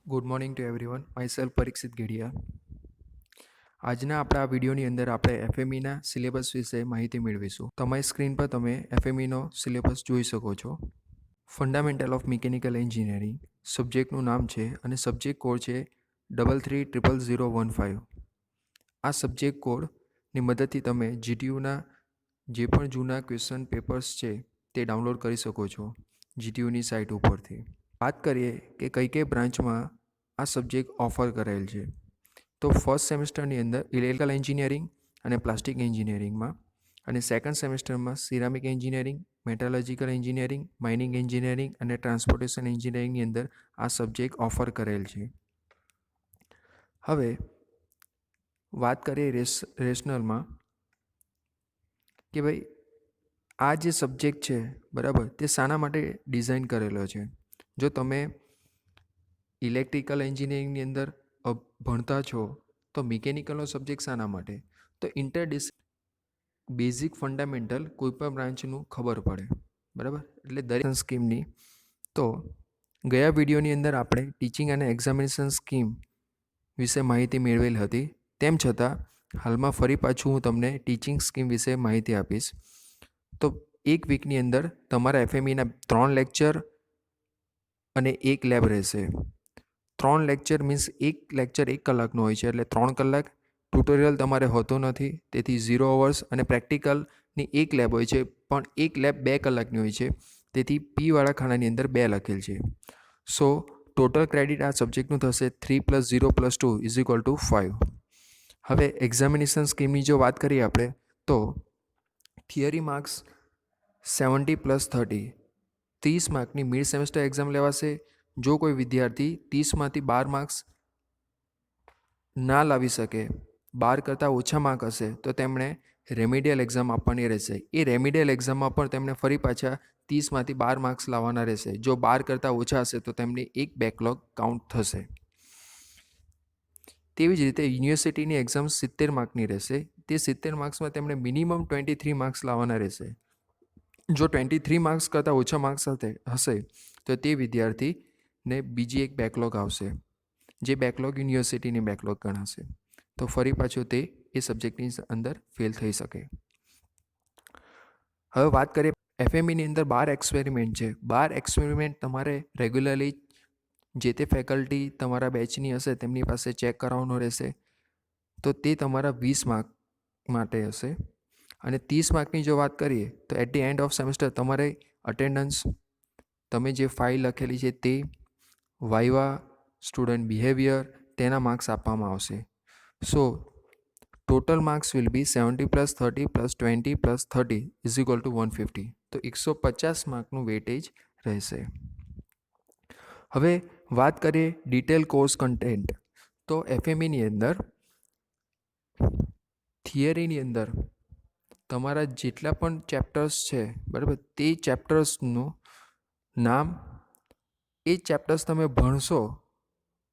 Good morning to everyone. Myself Parikshit Gediya. આજના આપણા આ વિડીયોની અંદર આપણે એફએમઈના સિલેબસ વિશે માહિતી મેળવીશું. તમારી સ્ક્રીન પર તમે એફએમઈનો સિલેબસ જોઈ શકો છો. ફંડામેન્ટલ ઓફ મિકેનિકલ એન્જિનિયરિંગ સબ્જેક્ટનું નામ છે અને સબ્જેક્ટ કોડ છે 330015. આ સબ્જેક્ટ કોડની મદદથી તમે જીટીયુના જે પણ જૂના ક્વેશ્ચન પેપર્સ છે તે ડાઉનલોડ કરી શકો છો જીટીયુની સાઇટ ઉપરથી. વાત કરીએ કે કઈ કઈ બ્રાન્ચમાં આ સબ્જેક્ટ ઓફર કરેલ છે, તો ફર્સ્ટ સેમેસ્ટરની અંદર ઇલેક્ટ્રિકલ એન્જિનિયરિંગ અને પ્લાસ્ટિક એન્જિનિયરિંગમાં, અને સેકન્ડ સેમેસ્ટરમાં ceramic engineering, meteorological engineering, mining engineering અને ટ્રાન્સપોર્ટેશન એન્જિનિયરિંગની અંદર આ સબ્જેક્ટ ઓફર કરેલ છે. હવે વાત કરીએ રેશનલમાં કે ભાઈ આ જે સબ્જેક્ટ છે બરાબર, તે શાના માટે ડિઝાઇન કરેલો છે. જો તમે ઇલેક્ટ્રિકલ એન્જિનિયરિંગની અંદર ભણતા છો તો મિકેનિકલનો સબ્જેક્ટ શાના માટે, તો બેઝિક ફંડામેન્ટલ કોઈ પણ બ્રાન્ચનું ખબર પડે બરાબર, એટલે દરેક સ્કીમની. તો ગયા વિડીયોની અંદર આપણે ટીચિંગ અને એક્ઝામિનેશન સ્કીમ વિશે માહિતી મેળવેલ હતી. તેમ છતાં હાલમાં ફરી પાછું હું તમને ટીચિંગ સ્કીમ વિશે માહિતી આપીશ. તો એક વીકની અંદર તમારા એફએમઈના 3 લેક્ચર અને 1 લેબ રહેશે. 3 લેક્ચર મીન્સ એક લેક્ચર 1 કલાકનો હોય છે, એટલે 3 કલાક. ટ્યુટોરિયલ તમારે હોતો નથી, તેથી 0 અવર્સ, અને પ્રેક્ટિકલની 1 લેબ હોય છે, પણ 1 લેબ 2 કલાકની હોય છે, તેથી પીવાળા ખાનાની અંદર 2 લખેલ છે. સો ટોટલ ક્રેડિટ આ સબ્જેક્ટનું થશે 3 + 0 + 2 = 5. હવે એક્ઝામિનેશન સ્કીમની જો વાત કરીએ આપણે, તો થિયરી માર્ક્સ 70 + 30, 30 માર્કની મિડ સેમેસ્ટર એક્ઝામ લેવાશે. જો કોઈ વિદ્યાર્થી 30માંથી 12 માર્ક્સ ના લાવી શકે, 12 કરતાં ઓછા માર્ક હશે, તો તેમણે રેમિડિયલ એક્ઝામ આપવાની રહેશે. એ રેમિડિયલ એક્ઝામમાં પણ તેમને ફરી પાછા 30માંથી 12 માર્ક્સ લાવવાના રહેશે. જો 12 કરતાં ઓછા હશે તો તેમની એક બેકલોગ કાઉન્ટ થશે. તેવી જ રીતે યુનિવર્સિટીની એક્ઝામ 70 માર્કની રહેશે. તે 70 માર્ક્સમાં તેમણે મિનિમમ 23 માર્ક્સ લાવવાના રહેશે. જો 23 માર્ક્સ કરતાં ઓછા માર્ક્સ હશે તો તે વિદ્યાર્થીને બીજી એક બેકલોગ આવશે, જે બેકલોગ યુનિવર્સિટીની બેકલોગ ગણાશે. તો ફરી પાછું તે એ સબ્જેક્ટની અંદર ફેલ થઈ શકે. હવે વાત કરીએ એફએમઈની અંદર 12 એક્સપેરિમેન્ટ છે. 12 એક્સપેરિમેન્ટ તમારે રેગ્યુલરલી જે તે ફેકલ્ટી તમારા બેચની હશે તેમની પાસે ચેક કરાવવાનો રહેશે. તો તે તમારા 20 માર્ક માટે હશે. અને 30 માર્કની જો વાત કરીએ તો at the end of semester તમારે અટેન્ડન્સ, તમે જે ફાઇલ લખેલી છે તે, વાઇવા, સ્ટુડન્ટ બિહેવિયર, તેના માર્ક્સ આપવામાં આવશે. So total marks will be 70 + 30 + 20 + 30 = 150. તો 150 માર્કનું વેટેજ રહેશે. હવે વાત કરીએ ડિટેલ કોર્સ કન્ટેન્ટ. તો એફએમઈની અંદર થિયરીની અંદર તમારા જેટલા પણ ચેપ્ટર્સ છે બરાબર, તે ચેપ્ટર્સનું નામ, એ ચેપ્ટર્સ તમે ભણશો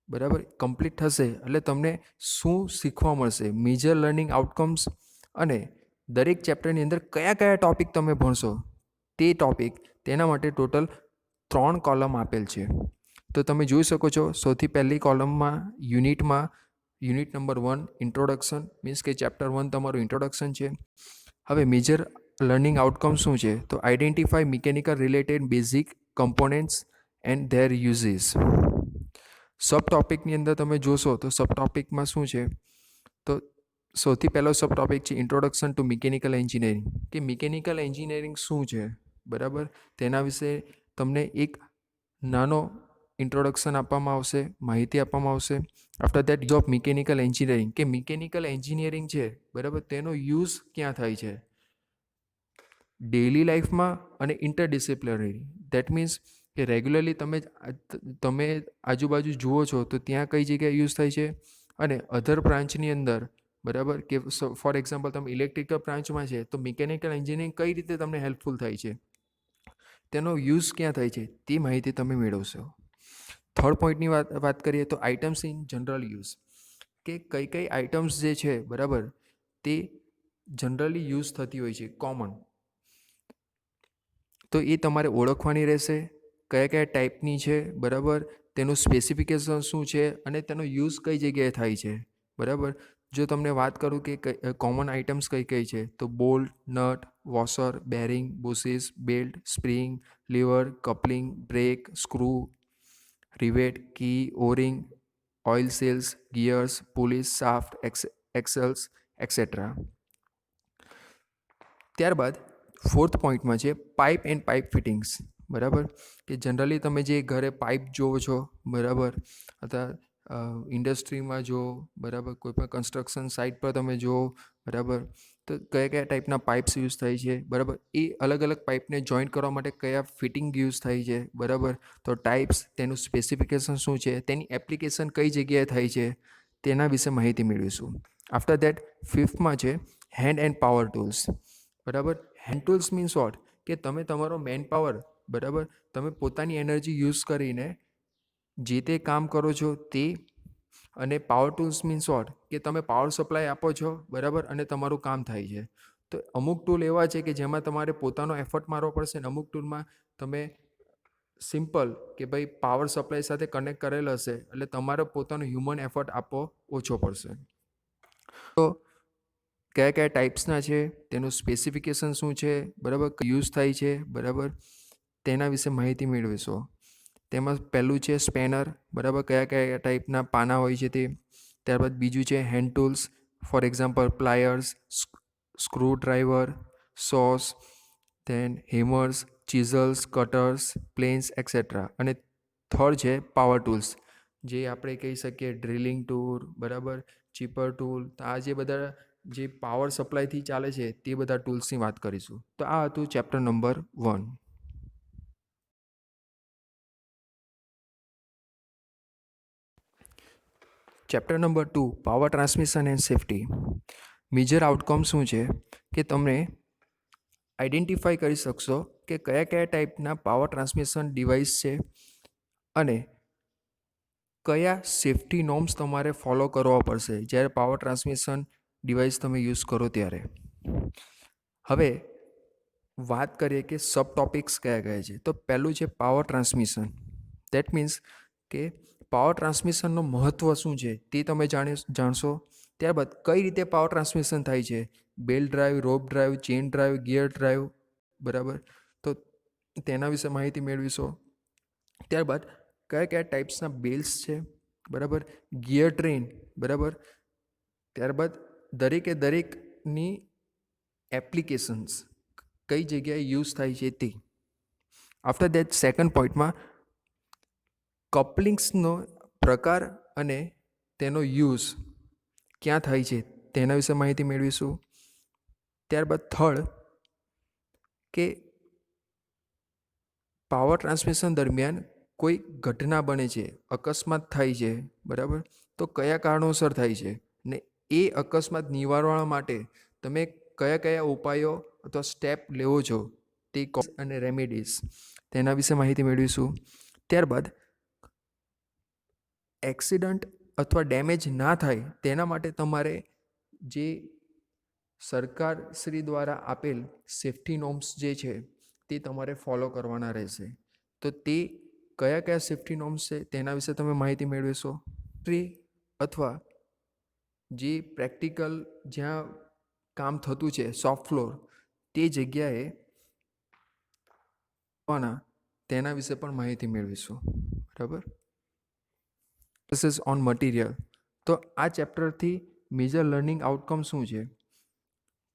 બરાબર, કમ્પ્લીટ થશે એટલે તમને શું શીખવા મળશે, મેજર લર્નિંગ આઉટકમ્સ, અને દરેક ચેપ્ટરની અંદર કયા કયા ટૉપિક તમે ભણશો તે ટૉપિક, તેના માટે ટોટલ 3 કોલમ આપેલ છે. તો તમે જોઈ શકો છો, સૌથી પહેલી કોલમમાં યુનિટ નંબર 1 ઇન્ટ્રોડક્શન, મીન્સ કે ચેપ્ટર 1 તમારું ઇન્ટ્રોડક્શન છે. હવે મેજર લર્નિંગ આઉટકમ શું છે, તો identify mechanical related basic components and their uses. Sub ટોપિકની અંદર તમે જોશો તો સબ ટોપિકમાં શું છે, તો સૌથી પહેલો સબ ટોપિક છે ઇન્ટ્રોડક્શન ટુ મિકેનિકલ એન્જિનિયરિંગ, કે મિકેનિકલ એન્જિનિયરિંગ શું છે બરાબર, તેના વિશે તમને એક નાનો ઇન્ટ્રોડક્શન આપવામાં આવશે, માહિતી આપવામાં આવશે. After that of mechanical engineering, કે મિકેનિકલ એન્જિનિયરિંગ છે બરાબર, તેનો યુઝ ક્યાં થાય છે, ડેઇલી લાઈફમાં અને ઇન્ટરડિસિપ્લિનરી. દેટ મીન્સ કે રેગ્યુલરલી તમે આજુબાજુ જુઓ છો તો ત્યાં કઈ જગ્યાએ યુઝ થાય છે, અને અધર બ્રાન્ચની અંદર બરાબર, કે ફોર એક્ઝામ્પલ તમે ઇલેક્ટ્રિકલ બ્રાન્ચમાં છે તો મિકેનિકલ એન્જિનિયરિંગ કઈ રીતે તમને હેલ્પફુલ થાય છે, તેનો યુઝ ક્યાં થાય છે, તે માહિતી તમે મેળવશો. થર્ડ પોઈન્ટની વાત કરીએ તો આઇટમ્સ ઇન જનરલ યુઝ, કે કઈ કઈ આઇટમ્સ જે છે બરાબર, તે જનરલી યુઝ થતી હોય છે, કોમન. તો એ તમારે ઓળખવાની રહેશે, કયા કયા ટાઈપની છે બરાબર, તેનું સ્પેસિફિકેશન શું છે અને તેનો યુઝ કઈ જગ્યાએ થાય છે, બરાબર. જો તમને વાત કરું કે કોમન આઇટમ્સ કઈ કઈ છે, તો bolt, nut, washer, bearing, bushes, belt, spring, lever, coupling, brake, screw, rivet, key, O ring, oil seals, gears, pulleys, shaft, axles, etcetera. ત્યારબાદ ફોર્થ પોઈન્ટમાં છે પાઇપ એન્ડ પાઇપ ફિટિંગ્સ, બરાબર. કે જનરલી તમે જે ઘરે પાઇપ જોવો છો, બરાબર, અથવા ઇન્ડસ્ટ્રીમાં જો, બરાબર, કોઈ પણ કન્સ્ટ્રક્શન સાઇટ પર તમે જુઓ, બરાબર, તો કયા કયા ટાઈપના પાઇપ્સ યુઝ થાય છે, બરાબર, એ અલગ અલગ પાઇપને જોઈન્ટ કરવા માટે કયા ફિટિંગ યુઝ થાય છે, બરાબર. તો ટાઈપ્સ, તેનું સ્પેસિફિકેશન શું છે, તેની એપ્લિકેશન કઈ જગ્યાએ થાય છે, તેના વિશે માહિતી મેળવીશું. આફ્ટર દેટ ફિફ્થમાં છે હેન્ડ એન્ડ પાવર ટૂલ્સ, બરાબર. હેન્ડ ટૂલ્સ મીન્સ વોટ, કે તમે તમારો મેન પાવર, બરાબર, તમે પોતાની એનર્જી યુઝ કરીને જે તે કામ કરો છો તે. અને પાવર ટૂલ્સ મીન્સ વોટ, કે તમે પાવર સપ્લાય આપો છો, બરાબર, અને તમારું કામ થાય છે. તો અમુક ટૂલ એવા છે કે જેમાં તમારે પોતાનો એફર્ટ મારવો પડશે, ને અમુક ટૂલમાં તમે સિમ્પલ કે ભાઈ પાવર સપ્લાય સાથે કનેક્ટ કરેલ હશે એટલે તમારે પોતાનો હ્યુમન એફર્ટ આપવો ઓછો પડશે. તો કયા કયા ટાઈપ્સના છે, તેનું સ્પેસિફિકેશન શું છે, બરાબર, યુઝ થાય છે, બરાબર, તેના વિશે માહિતી મેળવીશું. તેમાં પહેલું છે સ્પેનર, બરાબર, કયા કયા ટાઈપના પાના હોય છે તે. ત્યારબાદ બીજું છે hand tools, for example pliers, screwdriver, saws, then hammers, chisels, cutters, planes, etcetera. અને થર્ડ છે પાવર ટૂલ્સ, જે આપણે કહી શકીએ ડ્રિલિંગ ટૂલ, બરાબર, ચીપર ટૂલ. તો આ જે બધા જે પાવર સપ્લાયથી ચાલે છે તે બધા ટૂલ્સની વાત કરીશું. તો આ હતું chapter number 1. Chapter number 2, power transmission and safety. Major outcome શું છે કે તમે આઈડેન્ટિફાઈ કરી શકશો કે કયા કયા ટાઈપના પાવર ટ્રાન્સમિશન ડિવાઇસ છે અને કયા સેફ્ટી નોર્મ્સ તમારે ફોલો કરવા પડશે જ્યારે પાવર ટ્રાન્સમિશન ડિવાઇસ તમે યુઝ કરો ત્યારે. હવે વાત કરીએ કે સબ ટોપિક્સ કયા કયા છે. તો પહેલું છે પાવર ટ્રાન્સમિશન. દેટ મીન્સ કે પાવર ટ્રાન્સમિશનનું મહત્ત્વ શું છે તે તમે જાણશો. ત્યારબાદ કઈ રીતે પાવર ટ્રાન્સમિશન થાય છે, belt drive, rope drive, chain drive, gear drive, બરાબર, તો તેના વિશે માહિતી મેળવીશો. ત્યારબાદ કયા કયા ટાઈપ્સના બેલ્સ છે, બરાબર, ગિયર ટ્રેન, બરાબર. ત્યારબાદ દરેકે દરેકની એપ્લિકેશન્સ કઈ જગ્યાએ યુઝ થાય છે તે. આફ્ટર દેટ સેકન્ડ પોઈન્ટમાં કપલિંગ્સનો પ્રકાર અને તેનો યુઝ ક્યાં થાય છે તેના વિશે માહિતી મેળવીશું. ત્યારબાદ થર્ડ કે પાવર ટ્રાન્સમિશન દરમિયાન કોઈ ઘટના બને છે, અકસ્માત થાય છે, બરાબર, તો કયા કારણોસર થાય છે ને એ અકસ્માત નિવારવા માટે તમે કયા કયા ઉપાયો અથવા સ્ટેપ લેવો છો તે અને રેમેડીઝ તેના વિશે માહિતી મેળવીશું. ત્યારબાદ એક્સિડન્ટ અથવા ડેમેજ ના થાય તેના માટે તમારે જે સરકાર શ્રી દ્વારા આપેલ સેફ્ટી નોર્મ્સ જે છે તે તમારે ફોલો કરવાના રહેશે. તો તે કયા કયા સેફ્ટી નોર્મ્સ છે તેના વિશે તમે માહિતી મેળવીશો. અથવા જે પ્રેક્ટિકલ જ્યાં કામ થતું છે શોપ ફ્લોર તે જગ્યાએ તેના વિશે પણ માહિતી મેળવીશું, બરાબર. This is on material. તો આ ચેપ્ટરથી મેજર લર્નિંગ આઉટકમ શું છે,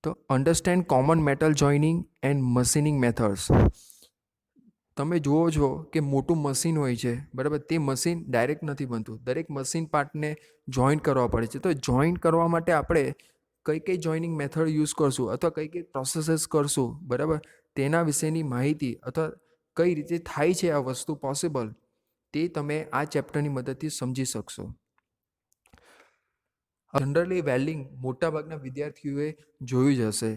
તો understand common metal joining and machining methods. તમે જુઓ છો કે મોટું મશીન હોય છે, બરાબર, તે મશીન ડાયરેક્ટ નથી બનતું, દરેક મશીન પાર્ટને જોઈન્ટ કરવા પડે છે. તો જોઈન્ટ કરવા માટે આપણે કઈ કઈ જોઈનિંગ મેથડ યુઝ કરશું અથવા કઈ કઈ પ્રોસેસીસ કરશું, બરાબર, તેના વિશેની માહિતી અથવા કઈ રીતે થાય છે આ વસ્તુ પોસિબલ તે તમે આ ચેપ્ટરની મદદથી સમજી શકશો. જનરલી વેલ્ડિંગ મોટાભાગના વિદ્યાર્થીઓએ જોયું જ હશે,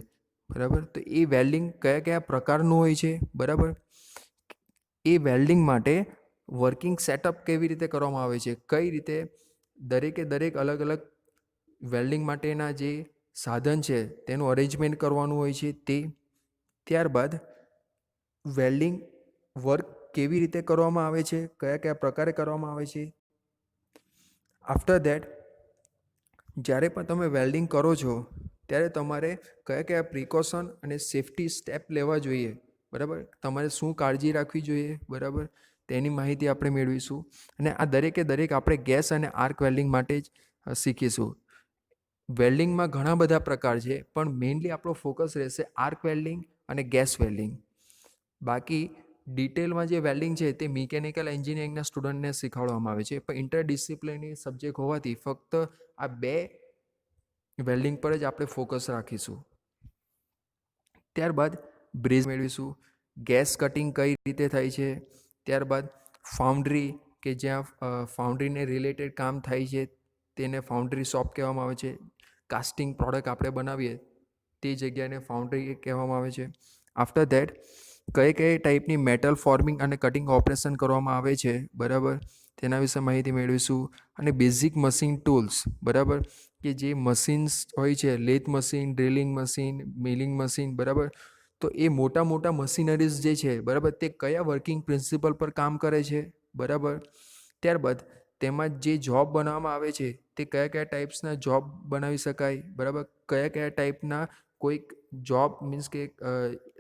બરાબર. તો એ વેલ્ડિંગ કયા કયા પ્રકારનું હોય છે, બરાબર, એ વેલ્ડિંગ માટે વર્કિંગ સેટઅપ કેવી રીતે કરવામાં આવે છે, કઈ રીતે દરેકે દરેક અલગ અલગ વેલ્ડિંગ માટેના જે સાધન છે તેનું અરેન્જમેન્ટ કરવાનું હોય છે તે. ત્યારબાદ વેલ્ડિંગ વર્ક કેવી રીતે કરવામાં આવે છે, કયા કયા પ્રકારે કરવામાં આવે છે. આફ્ટર દેટ જ્યારે પણ તમે વેલ્ડિંગ કરો છો ત્યારે તમારે કયા કયા પ્રિકોશન અને સેફટી સ્ટેપ લેવા જોઈએ, બરાબર, તમારે શું કાળજી રાખવી જોઈએ, બરાબર, તેની માહિતી આપણે મેળવીશું. અને આ દરેકે દરેક આપણે ગેસ અને આર્ક વેલ્ડિંગ માટે જ શીખીશું. વેલ્ડિંગમાં ઘણા બધા પ્રકાર છે, પણ મેઇનલી આપણો ફોકસ રહેશે આર્ક વેલ્ડિંગ અને ગેસ વેલ્ડિંગ. બાકી ડિટેલમાં જે વેલ્ડિંગ છે તે મિકેનિકલ એન્જિનિયરિંગના સ્ટુડન્ટને શીખવાડવામાં આવે છે, પણ ઇન્ટરડિસિપ્લિનરી સબ્જેક્ટ હોવાથી ફક્ત આ 2 વેલ્ડિંગ પર જ આપણે ફોકસ રાખીશું. ત્યારબાદ બ્રિજ મેળવીશું, ગેસ કટિંગ કઈ રીતે થાય છે, ત્યારબાદ ફાઉન્ડ્રી કે જ્યાં ફાઉન્ડ્રીને રિલેટેડ કામ થાય છે તેને ફાઉન્ડ્રી શોપ કહેવામાં આવે છે. કાસ્ટિંગ પ્રોડક્ટ આપણે બનાવીએ તે જગ્યાને ફાઉન્ડ્રી કહેવામાં આવે છે. આફ્ટર ધેટ કઈ કઈ ટાઈપની મેટલ ફોર્મિંગ અને કટિંગ ઓપરેશન કરવામાં આવે છે, બરાબર, તેના વિશે માહિતી મેળવીશું. અને બેઝિક મશીન ટૂલ્સ, બરાબર, કે જે મશીન્સ હોય છે, lathe machine, drilling machine, milling machine, બરાબર, તો એ મોટા મોટા મશીનરીઝ જે છે, બરાબર, તે કયા વર્કિંગ પ્રિન્સિપલ પર કામ કરે છે, બરાબર. ત્યારબાદ તેમાં જે જોબ બનાવવામાં આવે છે તે કયા કયા ટાઈપ્સના જોબ બનાવી શકાય, બરાબર, કયા કયા ટાઈપના કોઈક જોબ મીન્સ કે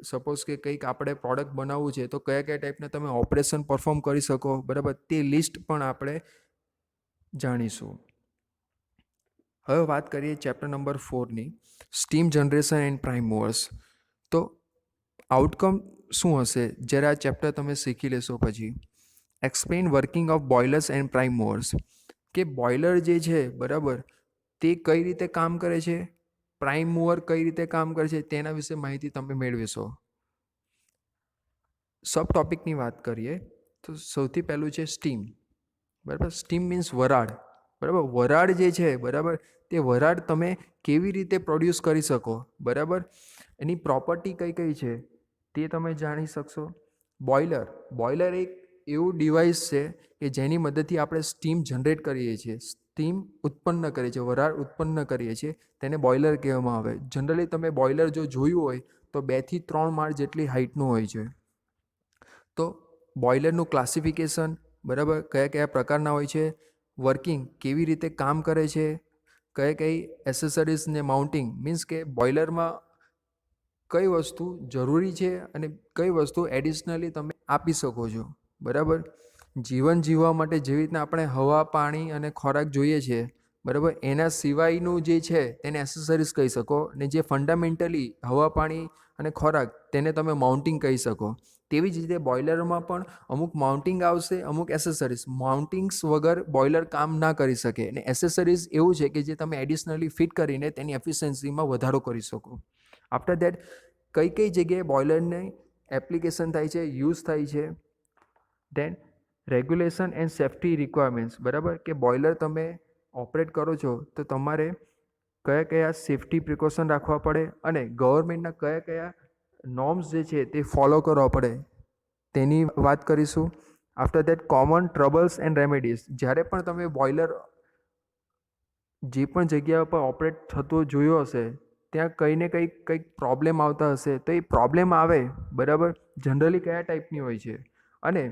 સપોઝ કે કંઈક આપણે પ્રોડક્ટ બનાવવું છે તો કયા કયા ટાઈપના તમે ઓપરેશન પરફોર્મ કરી શકો, બરાબર, તે લિસ્ટ પણ આપણે જાણીશું. હવે વાત કરીએ ચેપ્ટર નંબર 4ની, steam generation and prime movers. તો આઉટકમ શું હશે જ્યારે આ ચેપ્ટર તમે શીખી લેશો પછી? Explain working of boilers and prime movers, કે બોઇલર જે છે, બરાબર, તે કઈ રીતે કામ કરે છે, પ્રાઇમ મૂવર કઈ રીતે કામ કરે છે, તેના વિશે માહિતી તમે મેળવીશો. સબ ટોપિકની વાત કરીએ તો સૌથી પહેલું છે સ્ટીમ, બરાબર. સ્ટીમ મીન્સ વરાળ, બરાબર. વરાળ જે છે, બરાબર, તે વરાળ તમે કેવી રીતે પ્રોડ્યુસ કરી શકો, બરાબર, એની પ્રોપર્ટી કઈ કઈ છે તે તમે જાણી શકશો. બોઇલર એક એવું ડિવાઇસ છે કે જેની મદદથી આપણે સ્ટીમ જનરેટ કરીએ છીએ, સ્ટીમ ઉત્પન્ન કરીએ છીએ, વરાળ ઉત્પન્ન કરીએ છીએ, તેને બોઇલર કહેવામાં આવે. જનરલી તમે બોઇલર જો જોયું હોય તો 2 થી 3 માળ જેટલી હાઇટનું હોય છે. તો બોઇલરનું ક્લાસિફિકેશન, બરાબર, કયા કયા પ્રકારના હોય છે, વર્કિંગ કેવી રીતે કામ કરે છે, કઈ એસેસરીઝ ને માઉન્ટિંગ મીન્સ કે બોઇલરમાં કઈ વસ્તુ જરૂરી છે અને કઈ વસ્તુ એડિશનલી તમે આપી શકો છો, બરાબર. જીવન જીવવા માટે જેવી રીતના આપણે હવા, પાણી અને ખોરાક જોઈએ છે, બરાબર, એના સિવાયનું જે છે તેને એસેસરીઝ કહી શકો, ને જે ફંડામેન્ટલી હવા, પાણી અને ખોરાક તેને તમે માઉન્ટિંગ કહી શકો. તેવી જ રીતે બોઇલરમાં પણ અમુક માઉન્ટિંગ આવશે, અમુક એસેસરીઝ. માઉન્ટિંગ્સ વગર બોઇલર કામ ના કરી શકે, અને એસેસરીઝ એવું છે કે જે તમે એડિશનલી ફિટ કરીને તેની એફિશિયન્સીમાં વધારો કરી શકો. આફ્ટર દેટ કઈ કઈ જગ્યાએ બોઇલરને એપ્લિકેશન થાય છે, યુઝ થાય છે. દેન રેગ્યુલેશન એન્ડ સેફ્ટી રિક્વાયરમેન્ટ્સ, બરાબર, કે બોઇલર તમે ઓપરેટ કરો છો તો તમારે કયા કયા સેફ્ટી પ્રિકોશન રાખવા પડે અને ગવર્મેન્ટના કયા કયા નોર્મ્સ જે છે તે ફોલો કરવા પડે તેની વાત કરીશું. After that common troubles and remedies, જ્યારે પણ તમે બોઇલર જે પણ જગ્યા પર ઓપરેટ થતો જોયો હશે ત્યાં કંઈ ને કંઈક પ્રોબ્લેમ આવતા હશે, તો એ પ્રોબ્લેમ આવે, બરાબર, જનરલી કયા ટાઈપની હોય છે. અને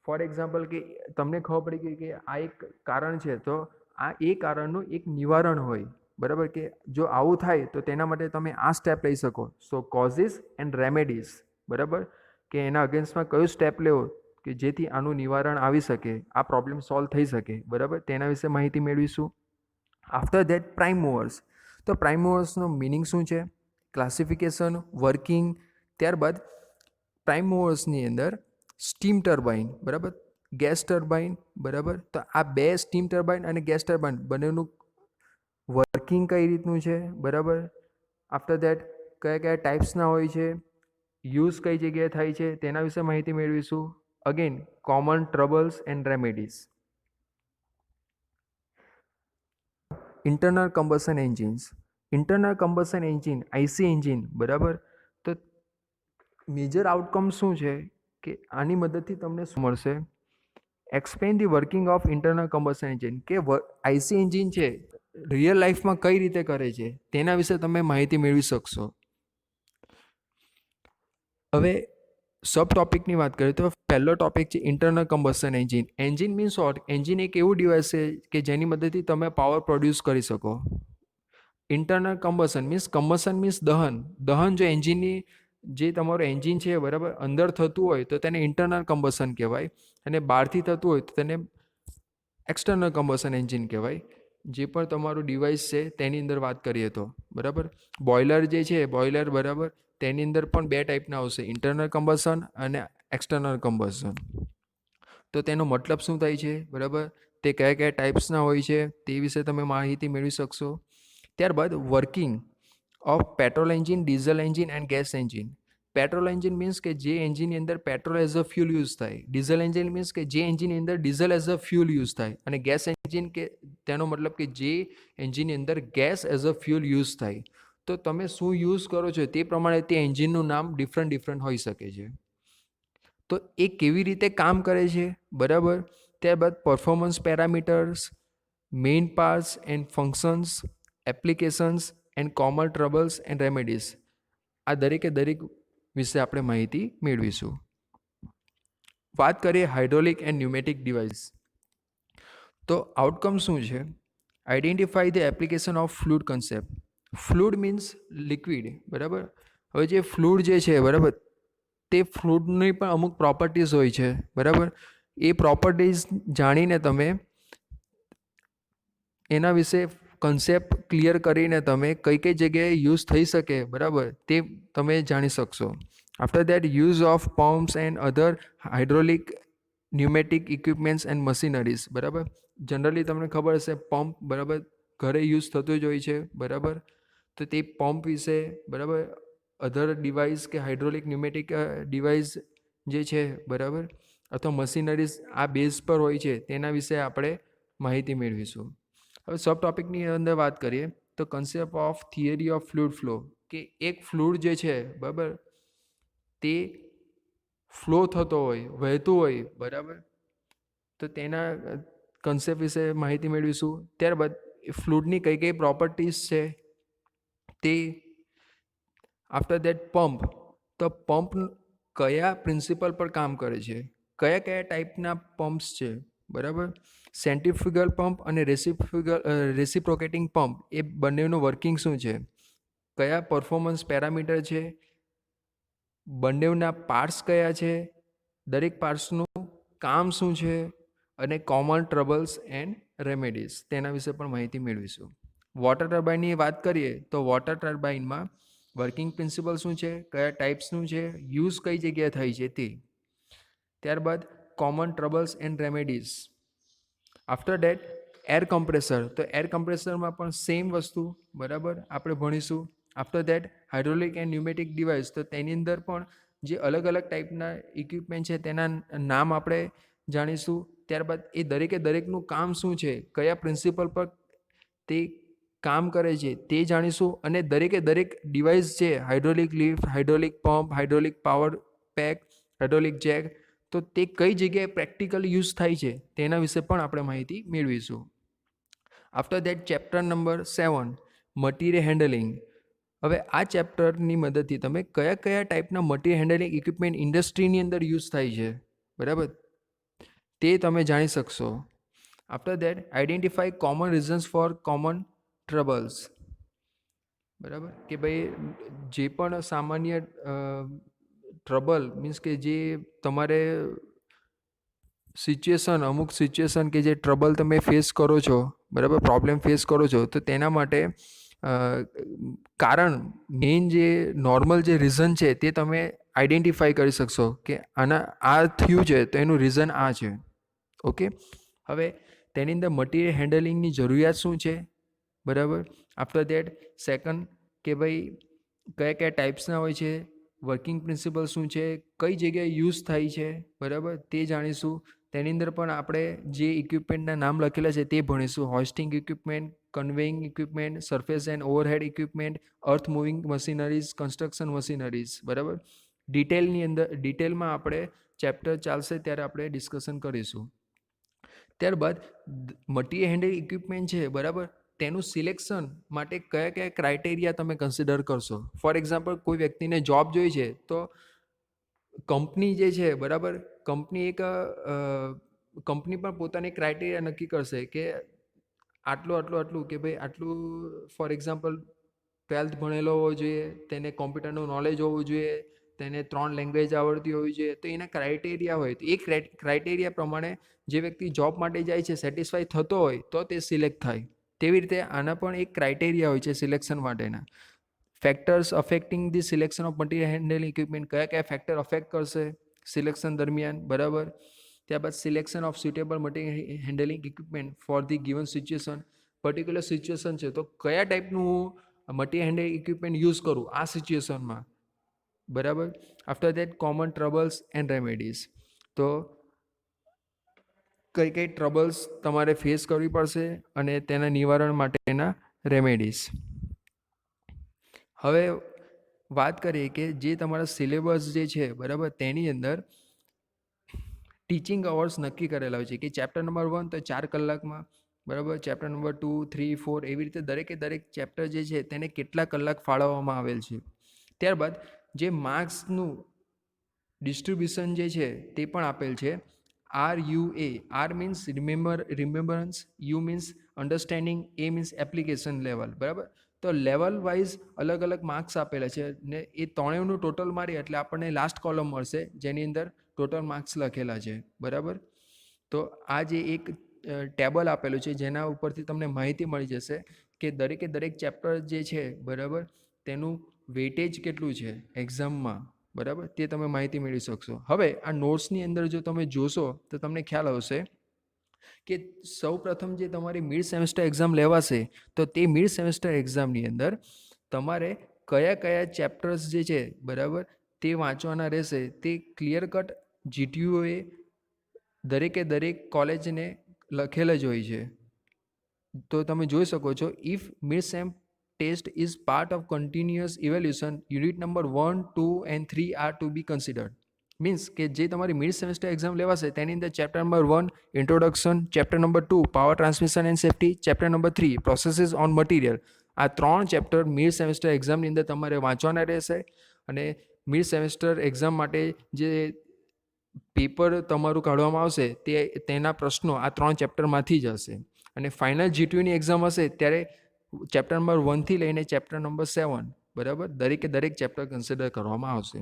ફોર એક્ઝામ્પલ કે તમને ખબર પડી ગઈ કે આ એક કારણ છે, તો આ એ કારણનું એક નિવારણ હોય, બરાબર, કે જો આવું થાય તો તેના માટે તમે આ સ્ટેપ લઈ શકો. સો કોઝિસ એન્ડ રેમેડીઝ, બરાબર, કે એના અગેન્સ્ટમાં કયું સ્ટેપ લેવો કે જેથી આનું નિવારણ આવી શકે, આ પ્રોબ્લેમ સોલ્વ થઈ શકે, બરાબર, તેના વિશે માહિતી મેળવીશું. આફ્ટર ધેટ પ્રાઇમ મૂવર્સ, તો પ્રાઇમ મૂવર્સનો મિનિંગ શું છે, ક્લાસિફિકેશન, વર્કિંગ. ત્યારબાદ પ્રાઇમ મૂવર્સની અંદર સ્ટીમ ટર્બાઇન, બરાબર, ગેસ ટર્બાઇન, બરાબર, તો આ 2 સ્ટીમ ટર્બાઇન અને ગેસ ટર્બાઇન બંનેનું વર્કિંગ કઈ રીતનું છે, બરાબર. આફ્ટર ધેટ કયા કયા ટાઈપ્સના હોય છે, યુઝ કઈ જગ્યાએ થાય છે, તેના વિશે માહિતી મેળવીશું. Again common troubles and remedies. Internal combustion engines, internal combustion engine, IC engine, બરાબર, તો મેજર આઉટકમ શું છે કે આની મદદથી તમને શું મળશે? Explain the working of internal combustion engine, કે આઈસી એન્જિન છે રિયલ લાઈફમાં કઈ રીતે કરે છે તેના વિશે તમે માહિતી મેળવી શકશો. હવે સબ ટોપિકની વાત કરીએ તો પહેલો ટોપિક છે internal combustion engine. Engine means what? Engine એક એવું ડિવાઇસ છે કે જેની મદદથી તમે પાવર પ્રોડ્યુસ કરી શકો. ઇન્ટરનલ કમ્બશન મીન્સ દહન. દહન જો એન્જિનની જે તમારું એન્જિન છે બરાબર અંદર થતું હોય તો તેને ઇન્ટરનલ કમ્બશન કહેવાય, અને બહારથી થતું હોય તો તેને એક્સટર્નલ કમ્બશન એન્જિન કહેવાય. જે પણ તમારું ડિવાઇસ છે તેની અંદર વાત કરીએ તો બરાબર. બોઇલર જે છે બોઇલર બરાબર તેની અંદર પણ બે ટાઈપના આવશે, ઇન્ટરનલ કમ્બશન અને એક્સટર્નલ કમ્બશન. તો તેનો મતલબ શું થાય છે બરાબર, તે કયા કયા ટાઈપ્સના હોય છે તે વિશે તમે માહિતી મેળવી શકશો. ત્યારબાદ working of petrol engine, diesel engine and gas engine. Petrol engine means કે જે એન્જિનની અંદર petrol as a fuel use થાય. ડીઝલ એન્જિન મીન્સ કે જે એન્જિનની અંદર diesel as a fuel use થાય. અને ગેસ એન્જિન કે તેનો મતલબ કે જે એન્જિનની અંદર gas as a fuel use થાય. તો તમે શું યુઝ કરો છો તે પ્રમાણે તે એન્જિનનું નામ ડિફરન્ટ હોઈ શકે છે. તો એ કેવી રીતે કામ કરે છે બરાબર. ત્યારબાદ performance parameters, main parts and functions, applications and common troubles and remedies. આ દરેકે દરેક વિશે આપણે માહિતી મેળવીશું. વાત કરીએ હાઇડ્રોલિક એન્ડ ન્યુમેટિક ડિવાઇસ. તો આઉટકમ શું છે? Identify the application of fluid concept. Fluid means liquid બરાબર. હવે જે ફ્લુઇડ જે છે બરાબર તે ફ્લુઇડની પણ અમુક પ્રોપર્ટીઝ હોય છે બરાબર. એ પ્રોપર્ટીઝ જાણીને તમે એના વિશે કન્સેપ્ટ ક્લિયર કરીને તમે કઈ કઈ જગ્યાએ યુઝ થઈ શકે બરાબર તે તમે જાણી શકશો. After that use of pumps and other hydraulic pneumatic equipments and machineries બરાબર. જનરલી તમને ખબર હશે પંપ બરાબર ઘરે યુઝ થતું જ હોય છે બરાબર. તો તે પંપ વિશે બરાબર, અધર ડિવાઇસ કે હાઇડ્રોલિક ન્યુમેટિક ડિવાઇસ જે છે બરાબર અથવા મશીનરીઝ આ બેઝ પર હોય છે તેના વિશે આપણે માહિતી મેળવીશું. હવે સબ ટોપિકની અંદર વાત કરીએ તો concept of theory of fluid flow, કે એક ફ્લુઇડ જે છે બરાબર તે ફ્લો થતો હોય વહેતું હોય બરાબર, તો તેના કન્સેપ્ટ વિશે માહિતી મેળવીશું. ત્યારબાદ ફ્લુઇડની કઈ કઈ પ્રોપર્ટીઝ છે તે. આફ્ટર દેટ પંપ, તો પંપ કયા પ્રિન્સિપલ પર કામ કરે છે, કયા કયા ટાઈપના પમ્પ્સ છે બરાબર. સેન્ટ્રીફ્યુગલ પંપ અને રેસિપ્રોકેટિંગ પંપ એ બંનેનું વર્કિંગ શું છે, કયા પરફોર્મન્સ પેરામીટર છે, બંનેના પાર્ટ્સ કયા છે, દરેક પાર્ટ્સનું કામ શું છે, અને કોમન ટ્રબલ્સ એન્ડ રેમેડીઝ તેના વિશે પણ માહિતી મેળવીશું. વોટર ટર્બાઇનની વાત કરીએ તો વોટર ટર્બાઇનમાં વર્કિંગ પ્રિન્સિપલ શું છે, કયા ટાઈપ્સનું છે, યુઝ કઈ જગ્યાએ થાય છે તે. ત્યારબાદ common troubles and remedies. After that air compressor, તો એર કમ્પ્રેસરમાં પણ સેમ વસ્તુ બરાબર આપણે ભણીશું. After that hydraulic and pneumatic device, તો તેની અંદર પણ જે અલગ અલગ ટાઈપના ઇક્વિપમેન્ટ છે તેના નામ આપણે જાણીશું. ત્યારબાદ એ દરેકનું કામ શું છે, કયા પ્રિન્સિપલ પર તે કામ કરે છે તે જાણીશું. અને દરેક ડિવાઇસ છે, hydraulic lift, hydraulic pump, hydraulic power pack, hydraulic Jack, તો તે કઈ જગ્યાએ પ્રેક્ટિકલી યુઝ થાય છે તેના વિશે પણ આપણે માહિતી મેળવીશું. After that chapter number 7 material handling. હવે આ ચેપ્ટરની મદદથી તમે કયા કયા ટાઈપના મટીરિયલ હેન્ડલિંગ ઇક્વિપમેન્ટ ઇન્ડસ્ટ્રીની અંદર યુઝ થાય છે બરાબર તે તમે જાણી શકશો. After that identify common reasons for common troubles બરાબર, કે ભાઈ જે પણ સામાન્ય ટ્રબલ મીન્સ કે જે તમારે અમુક સિચ્યુએશન કે જે ટ્રબલ તમે ફેસ કરો છો બરાબર, પ્રોબ્લેમ ફેસ કરો છો, તો તેના માટે કારણ મેઇન જે નોર્મલ જે રીઝન છે તે તમે આઈડેન્ટિફાઈ કરી શકશો કે આ થયું છે તો એનું રીઝન આ છે. ઓકે, હવે તેની અંદર મટીરિયલ હેન્ડલિંગની જરૂરિયાત શું છે બરાબર. આફ્ટર દેટ સેકન્ડ, કે ભાઈ કયા કયા ટાઈપ્સના હોય છે, વર્કિંગ પ્રિન્સિપલ શું છે, કઈ જગ્યાએ યુઝ થાય છે બરાબર તે જાણીશું. તેની અંદર પણ આપણે જે ઇક્વિપમેન્ટના નામ લખેલા છે તે ભણીશું. Hoisting equipment, conveying equipment, surface and overhead equipment, earth moving machineries, construction machineries બરાબર. ડિટેલમાં આપણે ચેપ્ટર ચાલશે ત્યારે આપણે ડિસ્કશન કરીશું. ત્યારબાદ મટીરિયલ હેન્ડલિંગ ઇક્વિપમેન્ટ છે બરાબર, તેનું સિલેક્શન માટે કયા ક્રાઇટેરિયા તમે કન્સિડર કરશો. ફોર એક્ઝામ્પલ કોઈ વ્યક્તિને જોબ જોઈ છે તો કંપની જે છે બરાબર, કંપની પણ પોતાની ક્રાઇટેરિયા નક્કી કરશે કે આટલું કે ભાઈ આટલું, ફોર એક્ઝામ્પલ 12th ભણેલો હોવો જોઈએ, તેને કોમ્પ્યુટરનું નોલેજ હોવું જોઈએ, તેને 3 લેંગ્વેજ આવડતી હોવી જોઈએ. તો એના ક્રાઇટેરિયા હોય, તો એ ક્રાઇટેરિયા પ્રમાણે જે વ્યક્તિ જોબ માટે જાય છે સેટિસ્ફાઈ થતો હોય તો તે સિલેક્ટ થાય. તેવી રીતે આના પણ એક ક્રાઇટેરિયા હોય છે સિલેક્શન માટેના. Factors affecting the selection of material handling equipment, કયા ફેક્ટર અફેક્ટ કરશે સિલેક્શન દરમિયાન, બરાબર. ત્યારબાદ selection of suitable material handling equipment for the given situation, particular situation છે તો કયા ટાઈપનું મટીરિયલ હેન્ડલિંગ ઇક્વિપમેન્ટ યુઝ કરું આ સિચ્યુએશનમાં, બરાબર. After that common troubles and remedies, તો કઈ ટ્રબલ્સ તમારે ફેસ કરવી પડશે અને તેના નિવારણ માટેના રેમેડીઝ. હવે વાત કરીએ કે જે તમારા સિલેબસ જે છે બરાબર, તેની અંદર ટીચિંગ અવર્સ નક્કી કરેલા હોય છે કે ચેપ્ટર નંબર 1 તો 4 કલાકમાં, બરાબર. ચેપ્ટર નંબર 2, 3, 4 એવી રીતે દરેક ચેપ્ટર જે છે તેને કેટલા કલાક ફાળવવામાં આવેલ છે. ત્યારબાદ જે માર્ક્સનું ડિસ્ટ્રીબ્યુશન જે છે તે પણ આપેલ છે. RUA, R means remembrance, U means understanding, A means application level, બરાબર. તો લેવલ વાઇઝ અલગ માર્ક્સ આપેલા છે ને એ ત્રણેયનું ટોટલ મારી એટલે આપણને લાસ્ટ કોલમ મળશે જેની અંદર ટોટલ માર્ક્સ લખેલા છે, બરાબર. તો આ જે એક ટેબલ આપેલું છે જેના ઉપરથી તમને માહિતી મળી જશે કે દરેક ચેપ્ટર જે છે બરાબર તેનું વેટેજ કેટલું છે એક્ઝામમાં, બરાબર. તે તમે માહિતી મેળવી શકશો. હવે આ નોટ્સની અંદર જો તમે જોશો તો તમને ખ્યાલ આવશે કે સૌ પ્રથમ જે તમારી મિડ સેમેસ્ટર એક્ઝામ લેવાશે તો તે મિડ સેમેસ્ટર એક્ઝામની અંદર તમારે કયા ચેપ્ટર્સ જે છે બરાબર તે વાંચવાના રહેશે. તે ક્લિયર કટ GTUએ દરેક કોલેજને લખેલ જ હોય છે. તો તમે જોઈ શકો છો, if mid sem test is part of continuous evaluation, unit number 1, 2 and 3 are to be considered. Means કે જે તમારી મિડ સેમેસ્ટર એક્ઝામ લેવાશે તેની અંદર chapter number 1 introduction, chapter number 2 power transmission and safety, chapter number 3 processes on material, આ 3 chapter mid semester એક્ઝામની અંદર તમારે વાંચવાના રહેશે. અને મિડ સેમેસ્ટર એક્ઝામ માટે જે પેપર તમારું કાઢવામાં આવશે તેના પ્રશ્નો આ 3 ચેપ્ટરમાંથી જ હશે. અને ફાઇનલ GTUની એક્ઝામ હશે ત્યારે ચેપ્ટર નંબર 1 થી લઈને ચેપ્ટર નંબર 7 બરાબર દરેક ચેપ્ટર કન્સિડર કરવામાં આવશે.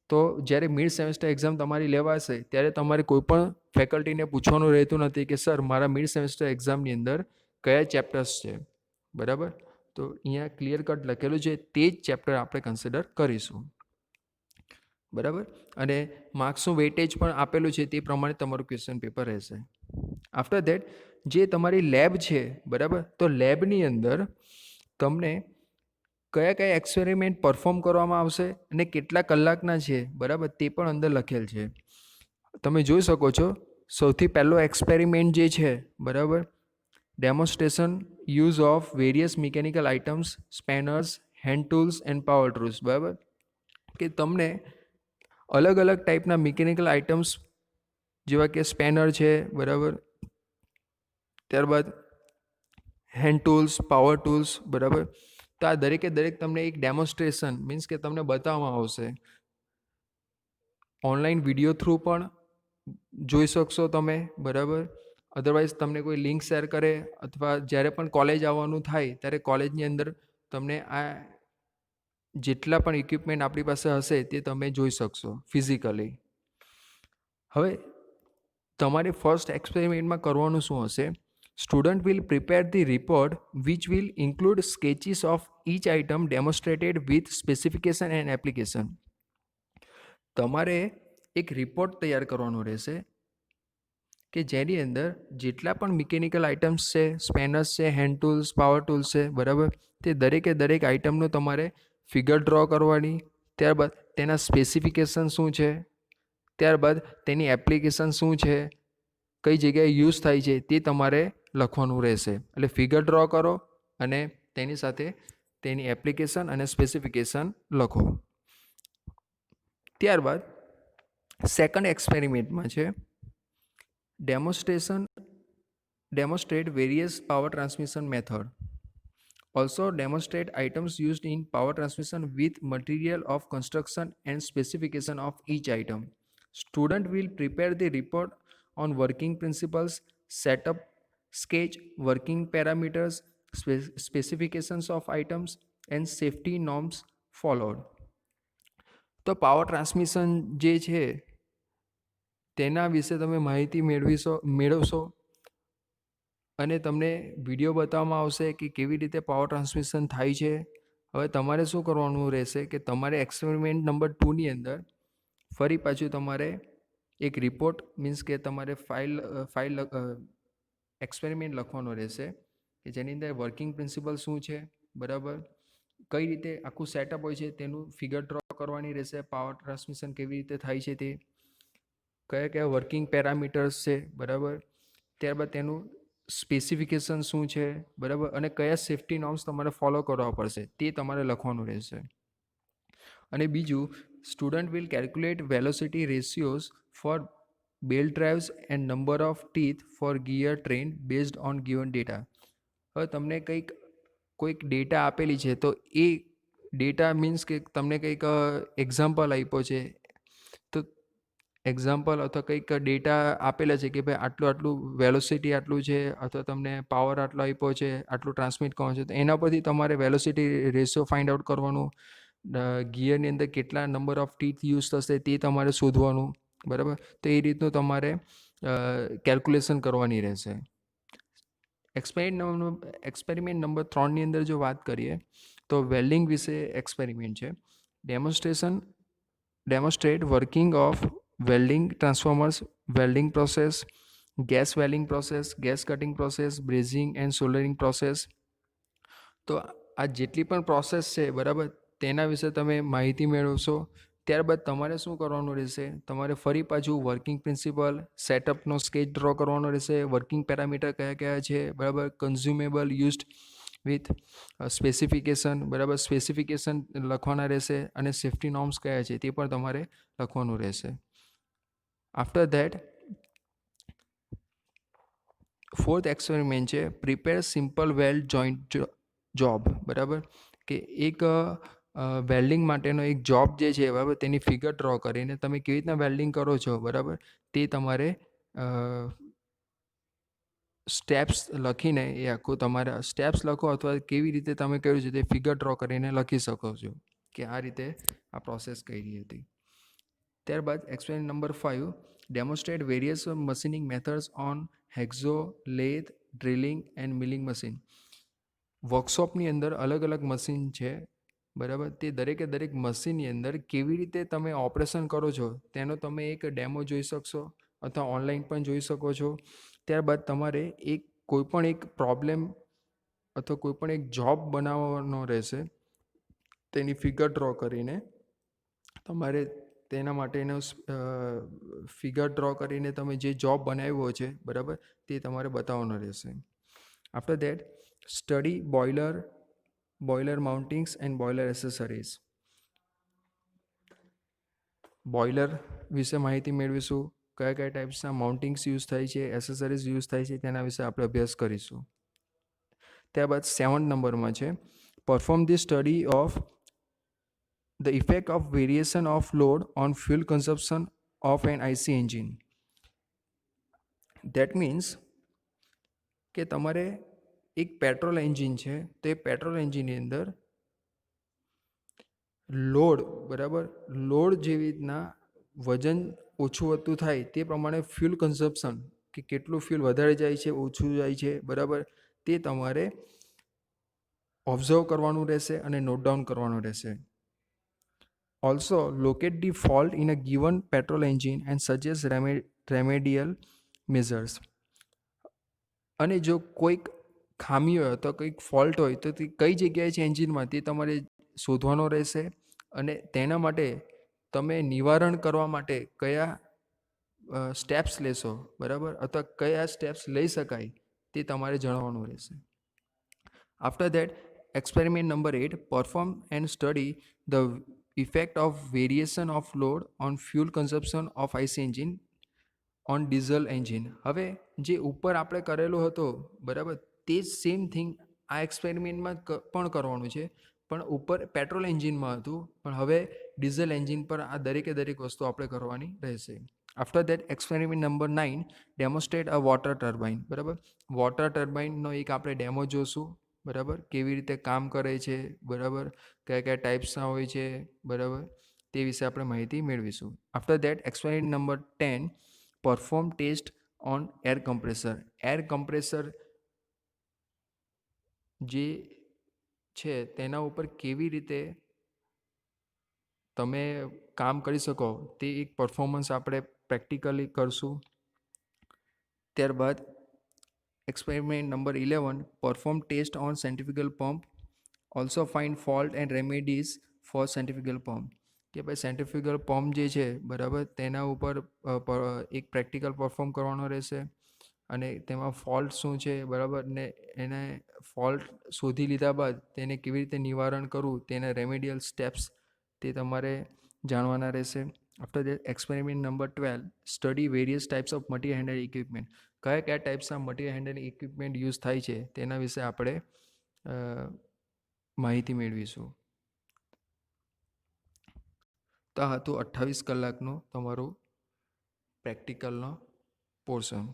તો જ્યારે મિડ સેમેસ્ટર એક્ઝામ તમારી લેવાશે ત્યારે તમારે કોઈ પણ ફેકલ્ટીને પૂછવાનું રહેતું નથી કે સર મારા મિડ સેમેસ્ટર એક્ઝામની અંદર કયા ચેપ્ટર્સ છે, બરાબર. તો અહીંયા ક્લિયર કટ લખેલું છે તે જ ચેપ્ટર આપણે કન્સિડર કરીશું, બરાબર. અને માર્ક્સનું વેટેજ પણ આપેલું છે તે પ્રમાણે તમારું ક્વેશ્ચન પેપર રહેશે. આફ્ટર ધેટ જે તમારી લેબ છે બરાબર, તો લેબની અંદર તમને કયા એક્સપેરિમેન્ટ પરફોર્મ કરવામાં આવશે અને કેટલા કલાકના છે બરાબર તે પણ અંદર લખેલ છે. તમે જોઈ શકો છો સૌથી પહેલો એક્સપેરિમેન્ટ જે છે બરાબર, demonstration use of various mechanical items, spanners, hand tools and power tools, બરાબર. કે તમને અલગ ટાઈપના મિકેનિકલ આઇટમ્સ જેવા કે સ્પેનર છે, બરાબર. ત્યારબાદ હેન્ડ ટૂલ્સ, પાવર ટૂલ્સ, બરાબર. તો આ દરેક તમને એક ડેમોન્સ્ટ્રેશન મીન્સ કે તમને બતાવવામાં આવશે. ઓનલાઈન વિડીયો થ્રુ પણ જોઈ શકશો તમે, બરાબર. અધરવાઇઝ તમને કોઈ લિંક શેર કરે અથવા જ્યારે પણ કોલેજ આવવાનું થાય ત્યારે કોલેજની અંદર તમને આ જેટલા પણ ઇક્વિપમેન્ટ આપણી પાસે હશે તે તમે જોઈ શકશો ફિઝિકલી. હવે તમારે ફર્સ્ટ એક્સપેરિમેન્ટમાં કરવાનું શું હશે, student will prepare the report which will include sketches of each item demonstrated with specification and application. તમારે એક રિપોર્ટ તૈયાર કરવાનો રહેશે કે જેની અંદર જેટલા પણ મિકેનિકલ આઇટમ્સ છે, સ્પેનર્સ છે, હેન્ડ ટૂલ્સ, પાવર ટૂલ્સ છે, બરાબર, તે દરેક આઇટમનો તમારે ફિગર ડ્રો કરવાની. ત્યારબાદ તેના સ્પેસિફિકેશન શું છે, ત્યારબાદ તેની એપ્લિકેશન શું છે, કઈ જગ્યાએ યુઝ થાય છે તે તમારે લખવાનું રહેશે. એટલે ફિગર ડ્રો કરો અને તેની સાથે તેની એપ્લિકેશન અને સ્પેસિફિકેશન લખો. ત્યારબાદ સેકન્ડ એક્સપેરિમેન્ટમાં છે demonstrate various power transmission method. Also demonstrate items used in power transmission with material of construction and specification of each item. Student will prepare the report on working principles, setup, sketch, working parameters, specifications of items, and safety norms followed. તો power transmission જે છે તેના વિશે તમે માહિતી મેળવશો અને તમને વિડીયો બતાવવામાં આવશે કે કેવી રીતે પાવર ટ્રાન્સમિશન થાય છે. હવે તમારે શું કરવાનું રહેશે કે તમારે એક્સપેરિમેન્ટ નંબર 2ની અંદર ફરી પાછું તમારે એક રિપોર્ટ મીન્સ કે તમારે ફાઇલ એક્સપેરિમેન્ટ લખવાનો રહેશે કે જેની અંદર વર્કિંગ પ્રિન્સિપલ શું છે, બરાબર, કઈ રીતે આખું સેટઅપ હોય છે તેનું ફિગર ડ્રો કરવાની રહેશે, પાવર ટ્રાન્સમિશન કેવી રીતે થાય છે તે, કયા કયા વર્કિંગ પેરામીટર્સ છે, બરાબર, ત્યારબાદ તેનું સ્પેસિફિકેશન શું છે, બરાબર, અને કયા સેફ્ટી નોર્મ્સ તમારે ફોલો કરવા પડશે તે તમારે લખવાનું રહેશે. અને બીજું, student will calculate velocity ratios for belt drives and number of teeth for gear train based on given data. હવે તમને કોઈક ડેટા આપેલી છે તો એ ડેટા મીન્સ કે તમને કંઈક એક્ઝામ્પલ આપ્યો છે તો એક્ઝામ્પલ અથવા કંઈક ડેટા આપેલા છે કે ભાઈ આટલું વેલોસિટી આટલું છે અથવા તમને પાવર આટલો આપ્યો છે, આટલું ટ્રાન્સમિટ કરવાનું છે, તો એના પરથી તમારે વેલોસિટી રેશિયો ફાઇન્ડ આઉટ કરવાનું, ગિયરની અંદર કેટલા નંબર ઓફ ટીથ યુઝ થશે તે તમારે શોધવાનું, બરાબર, તો એ રીતનું તમારે કેલ્ક્યુલેશન કરવાની રહેશે. એક્સપેરિમેન્ટ નંબર 3ની અંદર જો વાત કરીએ તો વેલ્ડિંગ વિશે એક્સપેરિમેન્ટ છે. Demonstrate working of welding transformers, welding process, gas welding process, gas cutting process, brazing and soldering process. તો આ જેટલી પણ પ્રોસેસ છે, બરાબર, તેના વિશે તમે માહિતી મેળવશો. ત્યારબાદ તમારે શું કરવાનું રહેશે, તમારે ફરી પાછું વર્કિંગ પ્રિન્સિપલ, સેટઅપનો સ્કેચ ડ્રો કરવાનો રહેશે, વર્કિંગ પેરામીટર કયા કયા છે, બરાબર, કન્ઝ્યુમેબલ યુઝડ વિથ સ્પેસિફિકેશન, બરાબર, સ્પેસિફિકેશન લખવાના રહેશે અને સેફ્ટી નોર્મ્સ કયા છે તે પણ તમારે લખવાનું રહેશે. આફ્ટર ધેટ ફોર્થ એક્સપેરિમેન્ટ છે prepare simple weld joint job, બરાબર, કે એક વેલ્ડિંગ માટેનો એક જોબ જે છે, બરાબર, તેની ફિગર ડ્રો કરીને તમે કેવી રીતના વેલ્ડિંગ કરો છો, બરાબર, તે તમારે સ્ટેપ્સ લખીને એ આખું તમારે સ્ટેપ્સ લખો અથવા કેવી રીતે તમે કર્યું છે તે ફિગર ડ્રો કરીને લખી શકો છો કે આ રીતે આ પ્રોસેસ કરી હતી. ત્યારબાદ experiment number 5 demonstrate various machining methods on hacksaw, lathe, drilling and milling machine. વર્કશોપની અંદર અલગ અલગ મશીન છે, બરાબર, તે દરેક મશીનની અંદર કેવી રીતે તમે ઓપરેશન કરો છો તેનો તમે એક ડેમો જોઈ શકશો અથવા ઓનલાઈન પણ જોઈ શકો છો. ત્યારબાદ તમારે કોઈપણ એક પ્રોબ્લેમ અથવા કોઈપણ એક જોબ બનાવવાનો રહેશે, તેની ફિગર ડ્રો કરીને તમારે તેના માટેનો ફિગર ડ્રો કરીને તમે જે જોબ બનાવ્યો છે, બરાબર, તે તમારે બતાવવાનો રહેશે. After that study boiler mountings and boiler accessories. Boiler વિશે માહિતી મેળવીશું, કયા કયા ટાઈપ્સના માઉન્ટિંગ્સ યુઝ થાય છે, એસેસરીઝ યુઝ થાય છે, તેના વિશે આપણે અભ્યાસ કરીશું. ત્યારબાદ 7 નંબરમાં છે perform the study of the effect of variation of load on fuel consumption of an IC engine. That means કે તમારે એક પેટ્રોલ એન્જિન છે તો એ પેટ્રોલ એન્જિનની અંદર લોડ, બરાબર, લોડ જેવી રીતના વજન ઓછું વધતું થાય તે પ્રમાણે ફ્યુલ કન્ઝપ્શન કે કેટલું ફ્યુલ વધારે જાય છે, ઓછું જાય છે, બરાબર, તે તમારે ઓબ્ઝર્વ કરવાનું રહેશે અને નોટ ડાઉન કરવાનું રહેશે. Also locate the fault in a given petrol engine and suggest remedial measures. અને જો કોઈક ખામી હોય તો કંઈક ફોલ્ટ હોય તો તે કઈ જગ્યાએ છે એન્જિનમાં તે તમારે શોધવાનો રહેશે અને તેના માટે તમે નિવારણ કરવા માટે કયા સ્ટેપ્સ લેશો, બરાબર, અથવા કયા સ્ટેપ્સ લઈ શકાય તે તમારે જણાવવાનું રહેશે. After that experiment number 8 perform and study the effect of variation of load on fuel consumption of IC engine on diesel engine. હવે જે ઉપર આપણે કરેલો હતો, બરાબર, તે જ સેમ થિંગ આ એક્સપેરિમેન્ટમાં પણ કરવાનું છે, પણ ઉપર પેટ્રોલ એન્જિનમાં હતું, પણ હવે ડીઝલ એન્જિન પર આ દરેક વસ્તુ આપણે કરવાની રહેશે. After that experiment number 9 demonstrate a water turbine. બરાબર, વોટર ટર્બાઇનનો એક આપણે ડેમો જોશું. બરાબર, કેવી રીતે કામ કરે છે, બરાબર, કયા ટાઈપ્સના હોય છે, બરાબર, તે વિશે આપણે માહિતી મેળવીશું. After that experiment number 10 perform test on air compressor. Air compressor જે છે તેના ઉપર કેવી રીતે તમે કામ કરી શકો તે એક પરફોર્મન્સ આપણે પ્રેક્ટિકલી કરશું. ત્યારબાદ experiment number 11 perform test on centrifugal pump, also find fault and remedies for centrifugal pump. કે ભાઈ સેન્ટ્રીફ્યુગલ પંપ જે છે, બરાબર, તેના ઉપર એક પ્રેક્ટિકલ પરફોર્મ કરવાનો રહેશે અને તેમાં ફોલ્ટ શું છે, બરાબર, ને એને ફોલ્ટ શોધી લીધા બાદ તેને કેવી રીતે નિવારણ કરવું, તેના રેમેડિયલ સ્ટેપ્સ તે તમારે જાણવાના રહેશે. After that experiment number 12 study various types of material handling equipment. કયા ટાઈપ્સના મટીરિયલ હેન્ડલિંગ ઇક્વિપમેન્ટ યુઝ થાય છે તેના વિશે આપણે માહિતી મેળવીશું. તો આ હતું 28 કલાકનું તમારું પ્રેક્ટિકલનો પોર્શન.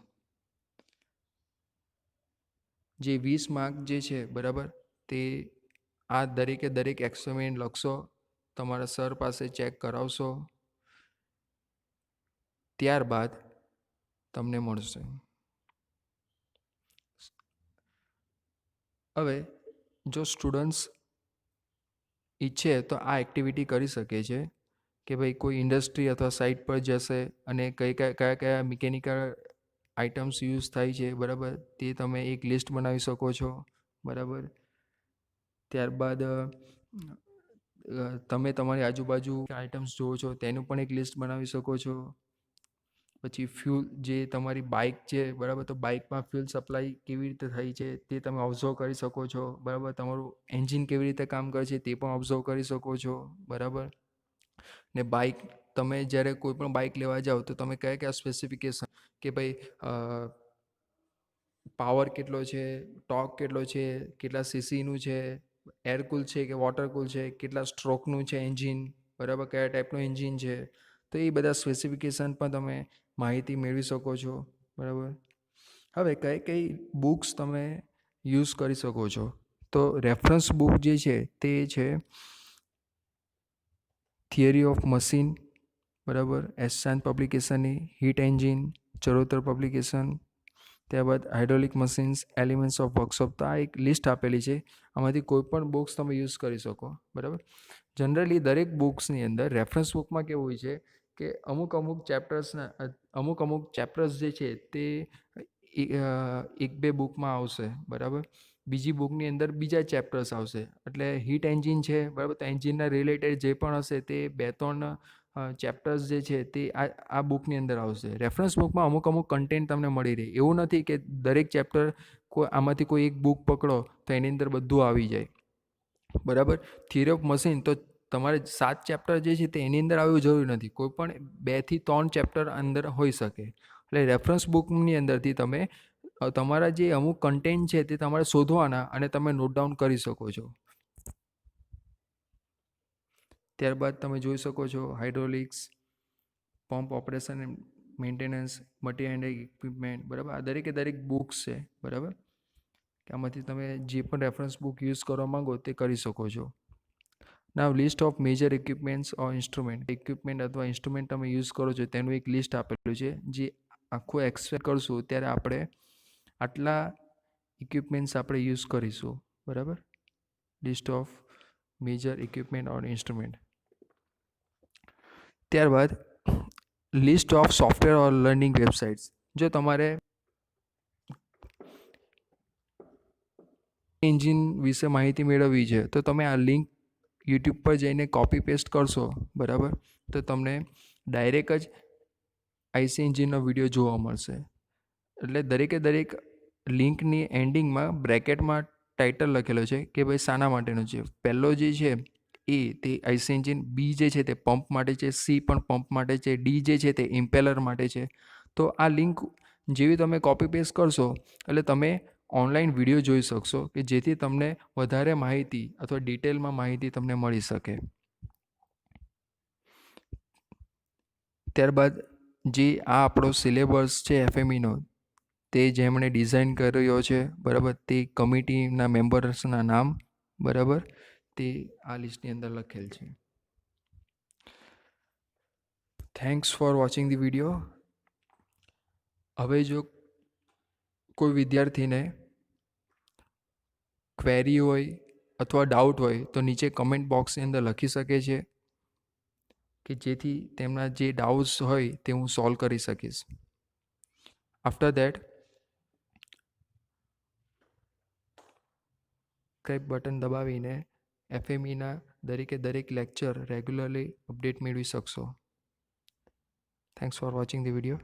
જે 20 માર્ક જે છે, બરાબર, તે આ દરેક એક્સપેરિમેન્ટ લખશો, તમારા સર પાસે ચેક કરાવશો, ત્યારબાદ તમને મળશે. હવે જો સ્ટુડન્ટ્સ ઈચ્છે તો આ એક્ટિવિટી કરી શકે છે કે ભાઈ કોઈ ઇન્ડસ્ટ્રી અથવા સાઇટ પર જશે અને કયા મિકેનિકલ આઇટમ્સ યુઝ થાય છે, બરાબર, તે તમે એક લિસ્ટ બનાવી શકો છો. બરાબર, ત્યારબાદ તમે તમારી આજુબાજુ આઇટમ્સ જુઓ છો તેનું પણ એક લિસ્ટ બનાવી શકો છો. પછી ફ્યુલ, જે તમારી બાઇક છે, બરાબર, તો બાઇકમાં ફ્યુલ સપ્લાય કેવી રીતે થાય છે તે તમે ઓબ્ઝર્વ કરી શકો છો. બરાબર, તમારું એન્જિન કેવી રીતે કામ કરે છે તે પણ ઓબ્ઝર્વ કરી શકો છો. બરાબર, ને બાઇક તમે જ્યારે કોઈ પણ બાઇક લેવા જાઓ તો તમે કયા સ્પેસિફિકેશન, કે ભાઈ પાવર કેટલો છે, ટોર્ક કેટલો છે, કેટલા સીસીનું છે, એર કુલ છે કે વોટર કુલ છે, કેટલા સ્ટ્રોકનું છે એન્જિન, બરાબર, કયા ટાઈપનું એન્જિન છે, તો એ બધા સ્પેસિફિકેશન પણ તમે માહિતી મેળવી શકો છો. બરાબર, હવે કઈ બુક્સ તમે યુઝ કરી શકો છો, તો રેફરન્સ બુક જે છે તે છે થિયરી ઓફ મશીન, બરાબર, એસાન પબ્લિકેશનની, હીટ એન્જિન, ચરોતર પબ્લિકેશન, ત્યારબાદ hydraulic machines, elements of workshop. તો આ એક લિસ્ટ આપેલી છે, આમાંથી કોઈ પણ બુક્સ તમે યુઝ કરી શકો. બરાબર, જનરલી દરેક બુક્સની અંદર રેફરન્સ બુકમાં કેવું હોય છે કે અમુક ચેપ્ટર્સ જે છે તે 1-2 બુકમાં આવશે. બરાબર, બીજી બુકની અંદર બીજા ચેપ્ટર્સ આવશે. એટલે હીટ એન્જિન છે, બરાબર, તો એન્જિનના રિલેટેડ જે પણ હશે તે 2-3 ચેપ્ટર્સ જે છે તે આ બુકની અંદર આવશે. રેફરન્સ બુકમાં અમુક કન્ટેન્ટ તમને મળી રહે. એવું નથી કે દરેક ચેપ્ટર આમાંથી કોઈ એક બુક પકડો તો એની અંદર બધું આવી જાય. બરાબર, થિયરી ઓફ મશીન તો તમારે 7 ચેપ્ટર જે છે તે એની અંદર આવવું જરૂરી નથી, કોઈ પણ 2 થી 3 ચેપ્ટર અંદર હોઈ શકે. એટલે રેફરન્સ બુકની અંદરથી તમે તમારા જે અમુક કન્ટેન્ટ છે તે તમારે શોધવાના અને તમે નોટ ડાઉન કરી શકો છો. ત્યારબાદ તમે જોઈ શકો છો hydraulics, pump operation and maintenance, material handling equipment. બરાબર, આ દરેક બુક્સ છે. બરાબર, કે આમાંથી તમે જે પણ રેફરન્સ બુક યુઝ કરવા માંગો તે કરી શકો છો. Now list of major equipments or instrument. Equipment અથવા ઇન્સ્ટ્રુમેન્ટ તમે યુઝ કરો છો તેનું એક લિસ્ટ આપેલું છે. જે આખું એક્સપ્લેન કરશું ત્યારે આપણે આટલા ઇક્વિપમેન્ટ્સ આપણે યુઝ કરીશું. બરાબર, list of major equipment or instrument. ત્યારબાદ list of software or learning websites. જો તમારે એન્જિન વિશે માહિતી મેળવવી છે તો તમે આ લિંક યુટ્યુબ પર જઈને કોપી પેસ્ટ કરશો, બરાબર, તો તમને ડાયરેક્ટ જ આઈસી એન્જિનનો વિડીયો જોવા મળશે. એટલે દરેક લિંકની એન્ડિંગમાં બ્રેકેટમાં ટાઇટલ લખેલો છે કે ભાઈ શાના માટેનું છે. પહેલો જે છે એ તે આઈસી એન્જિન, બી જે છે તે પંપ માટે છે, સી પણ પંપ માટે છે, ડી જે છે તે ઇમ્પેલર માટે છે. તો આ લિંક જેવી તમે કોપી પેસ્ટ કરશો એટલે તમે ઓનલાઈન વિડીયો જોઈ શકશો કે જેથી તમને વધારે માહિતી અથવા ડિટેલમાં માહિતી તમને મળી શકે. ત્યારબાદ જે આ આપણો સિલેબસ છે એફએમઈનો, તે જેમણે ડિઝાઇન કર્યો છે, બરાબર, તે કમિટીના મેમ્બર્સના નામ, બરાબર, તે આ લિસ્ટની અંદર લખેલ છે. Thanks for watching the video. હવે જો કોઈ વિદ્યાર્થીને ક્વેરી હોય અથવા ડાઉટ હોય તો નીચે કમેન્ટ બોક્સની અંદર લખી શકે છે કે જેથી તેમના જે ડાઉટ્સ હોય તે હું સોલ્વ કરી શકીશ. આફ્ટર દેટ સબસ્ક્રાઇબ બટન દબાવીને એફએમઈના દરેક લેક્ચર રેગ્યુલરલી અપડેટ મેળવી શકશો. Thanks for watching the video.